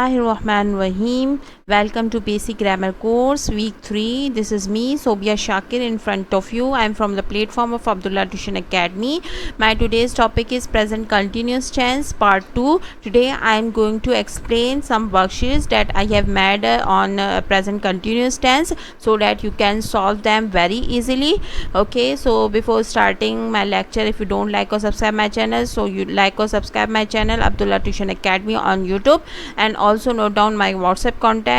Bismillahirrahmanirrahim. Welcome to Basic Grammar Course Week 3. This is me, Sobia Shakir, in front of you. I am from the platform of Abdullah Tuition Academy. My today's topic is Present Continuous Tense Part 2. Today I am going to explain some worksheets that I have made on Present Continuous Tense so that you can solve them very easily. Okay, so before starting my lecture, if you don't like or subscribe my channel, so you like or subscribe my channel Abdullah Tuition Academy on YouTube, and also note down my WhatsApp contact.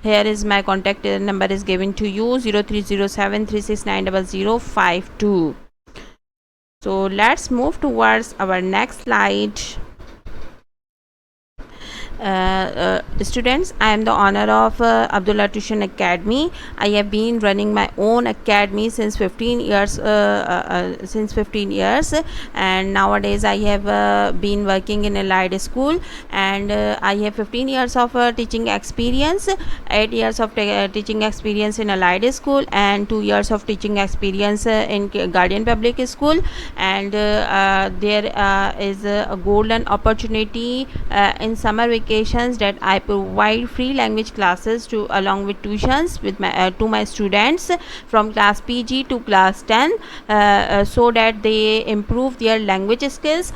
Here is my contact number is given to you, 030736900052. So let's move towards our next slide. Students, I am the owner of Abdullah Tuition Academy. I have been running my own academy since 15 years, and nowadays I have been working in allied school, and I have 15 years of teaching experience, 8 years of teaching experience in allied school, and 2 years of teaching experience in Guardian Public School. And there is a golden opportunity in summer vacation that I provide free language classes to along with tuitions with my to my students from class PG to class 10 so that they improve their language skills.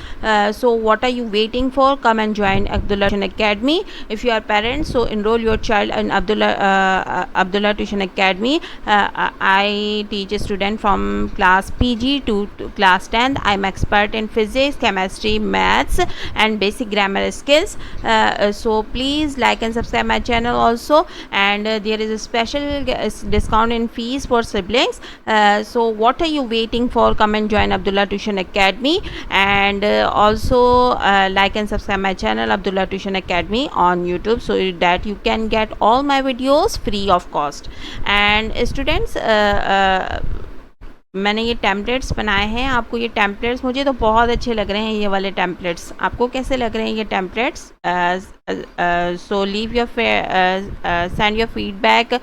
So what are you waiting for? Come and join Abdullah Tuition Academy. If you are parents, so enroll your child in Abdullah Tuition Academy. I teach a student from class PG to class 10. I'm expert in physics, chemistry, maths and basic grammar skills. So please like and subscribe my channel also, and there is a special discount in fees for siblings. So what are you waiting for? Come and join Abdullah Tuition Academy, and also like and subscribe my channel Abdullah Tuition Academy on YouTube so that you can get all my videos free of cost. And students, मैंने ये templates बनाए हैं. आपको ये templates मुझे तो बहुत अच्छे लग रहे हैं. ये वाले टेम्पलेट्स आपको कैसे लग रहे हैं ये templates? So leave your send your feedback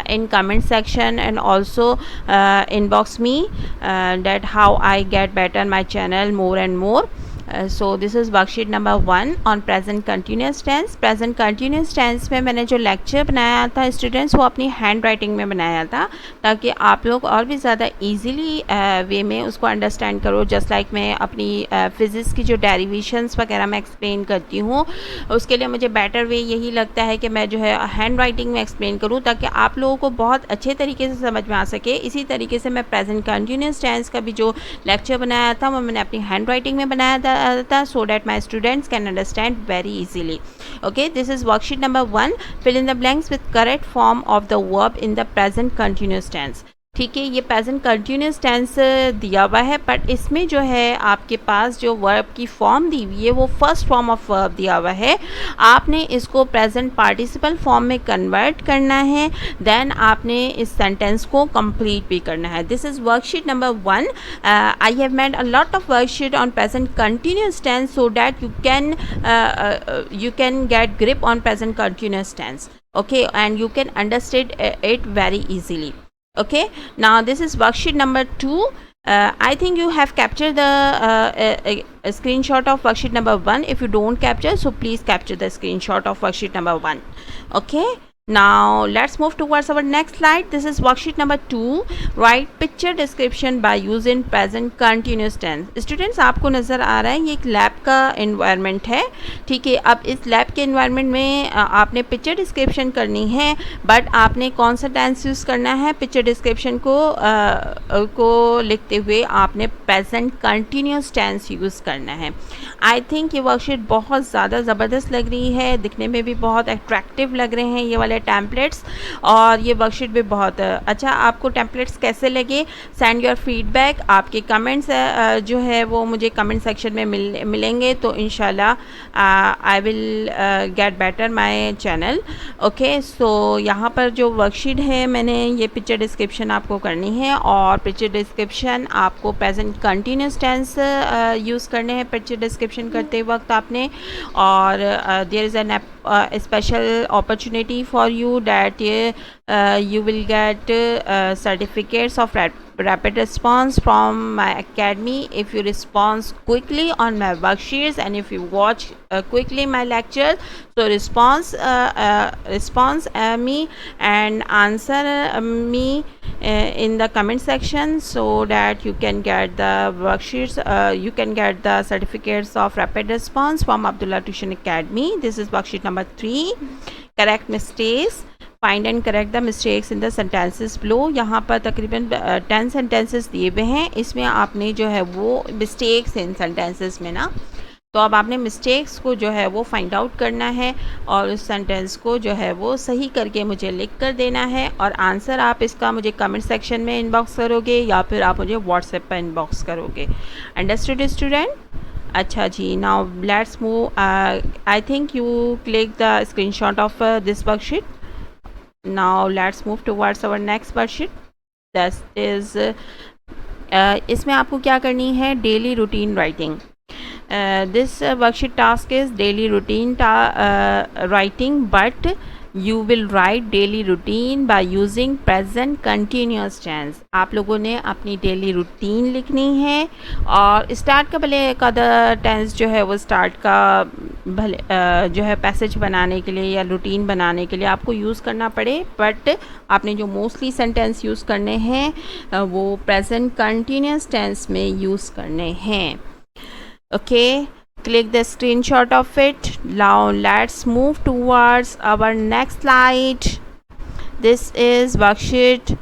in comment section, and also inbox me that how I get better my channel more and more. So this is worksheet number 1 on present continuous tense. present continuous tense में मैंने जो lecture बनाया था students, वो अपनी hand writing में बनाया था ताकि आप लोग और भी ज़्यादा इजीली वे में उसको अंडरस्टैंड करो. जस्ट लाइक मैं अपनी फिज़िक्स की जो डेरिवेशंस वगैरह मैं एक्सप्लेन करती हूँ, उसके लिए मुझे बेटर वे यही लगता है कि मैं जो है हैंड राइटिंग में एक्सप्लेन करूँ ताकि आप लोगों को बहुत अच्छे तरीके से समझ में आ सके. इसी तरीके से मैं प्रेजेंट कंटिन्यूस टेंस का भी जो लेक्चर बनाया था वो मैंने अपनी हैंड राइटिंग में बनाया था so that my students can understand very easily. Okay, this is worksheet number 1. Fill in the blanks with correct form of the verb in the present continuous tense. ठीक है, ये प्रेजेंट कंटिन्यूस टेंस दिया हुआ है, but इसमें जो है आपके पास जो वर्ब की फॉर्म दी हुई है वो फर्स्ट फॉर्म ऑफ वर्ब दिया हुआ है. आपने इसको प्रेजेंट पार्टिसिपल फॉर्म में कन्वर्ट करना है, देन आपने इस सेंटेंस को कंप्लीट भी करना है. This is worksheet number 1. I have made a lot of worksheet on present continuous tense so that you can get grip on present continuous tense. Okay, and you can understand it very easily. Okay, now this is worksheet number 2. I think you have captured the a screenshot of worksheet number 1. If you don't capture, so please capture the screenshot of worksheet number 1. Okay, now let's move towards our next slide. This is worksheet number 2. Write picture description by using present continuous tense. Students, आपको नज़र आ रहा है ये एक lab का environment है. ठीक है, अब इस लैब के इन्वायरमेंट में आपने पिक्चर डिस्क्रिप्शन करनी है, बट आपने कौन सा टेंस यूज़ करना है? पिक्चर डिस्क्रिप्शन को लिखते हुए आपने प्रेजेंट कंटिन्यूस टेंस यूज़ करना है. आई थिंक ये वर्कशीट बहुत ज़्यादा ज़बरदस्त लग रही है, दिखने में भी बहुत अट्रैक्टिव लग रहे हैं ये वाले टेम्पलेट्स, और ये वर्कशीट भी बहुत अच्छा. आपको टेम्पलेट्स कैसे लगे? Send your feedback. आपके कमेंट्स जो है वो मुझे कमेंट सेक्शन में मिलेंगे, तो इंशाल्लाह I will get better my channel. Okay, so यहाँ पर जो वर्कशीट है मैंने ये पिक्चर डिस्क्रिप्शन आपको करनी है, और पिक्चर डिस्क्रिप्शन आपको प्रेजेंट कंटिन्यूस टेंस यूज़ करने हैं पिक्चर डिस्क्रिप्शन करते वक्त आपने. और there is an special opportunity for for you that you will get certificates of rapid response from my academy if you respond quickly on my worksheets and if you watch quickly my lectures. So response me and answer me in the comment section so that you can get the worksheets, you can get the certificates of rapid response from Abdullah Tuition Academy. This is worksheet number 3, correct mistakes. Find and correct the mistakes in the sentences below. यहाँ पर तकरीबन 10 sentences दिए हुए हैं, इसमें आपने जो है वो मिस्टेक्स इन सेंटेंसेस में ना, तो अब आपने मिस्टेक्स को जो है वो फाइंड आउट करना है और उस सेंटेंस को जो है वो सही करके मुझे लिख कर देना है और आंसर आप इसका मुझे कमेंट सेक्शन में इनबॉक्स करोगे या फिर आप मुझे व्हाट्सएप पर इनबॉक्स करोगे। Understood student? अच्छा जी, now let's move. I think you click the screenshot of this worksheet. Now let's move towards our next worksheet. That is इसमें आपको क्या करनी है, daily routine writing. This worksheet task is daily routine writing, but you will write daily routine by using present continuous tense। आप लोगों ने अपनी daily routine लिखनी है और स्टार्ट का भले का टेंस जो है वो स्टार्ट का भले जो है पैसेज बनाने के लिए या रूटीन बनाने के लिए आपको यूज़ करना पड़े, बट आपने जो मोस्टली सेंटेंस यूज़ करने हैं वो प्रेजेंट कंटिन्यूस टेंस में यूज़ करने हैं। Okay, click the screenshot of it. Now let's move towards our next slide. This is worksheet.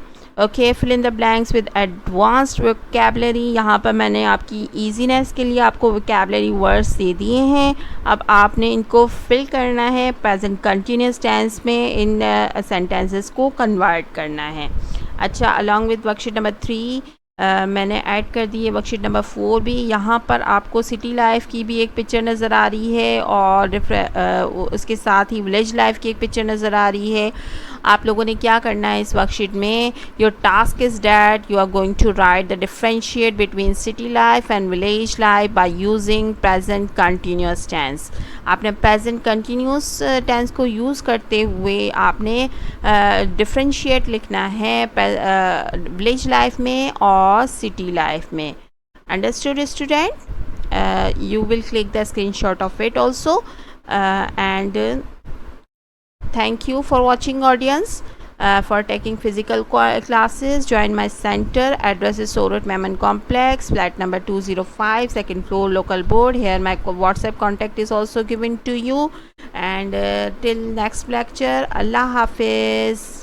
Okay, fill in the blanks with advanced vocabulary। यहाँ पर मैंने आपकी easiness के लिए आपको vocabulary words दे दिए हैं, अब आपने इनको fill करना है, present continuous tense में इन sentences को convert करना है। अच्छा, along with worksheet number 3 मैंने ऐड कर दी है वर्कशीट नंबर 4 भी। यहाँ पर आपको सिटी लाइफ की भी एक पिक्चर नज़र आ रही है और उसके साथ ही विलेज लाइफ की एक पिक्चर नज़र आ रही है। आप लोगों ने क्या करना है इस वर्कशीट में, your task is that you are going to write the differentiate between city life and village life by using present continuous tense. आपने प्रेजेंट कंटिन्यूस टेंस को यूज़ करते हुए आपने डिफरेंशिएट लिखना है विलेज लाइफ में और सिटी लाइफ में। Understood student? you will click the screenshot of it also and thank you for watching audience. For taking physical classes, join my center. Address is Sorot Memon Complex, flat number 205, second floor, local board. Here my WhatsApp contact is also given to you, and till next lecture, Allah Hafiz.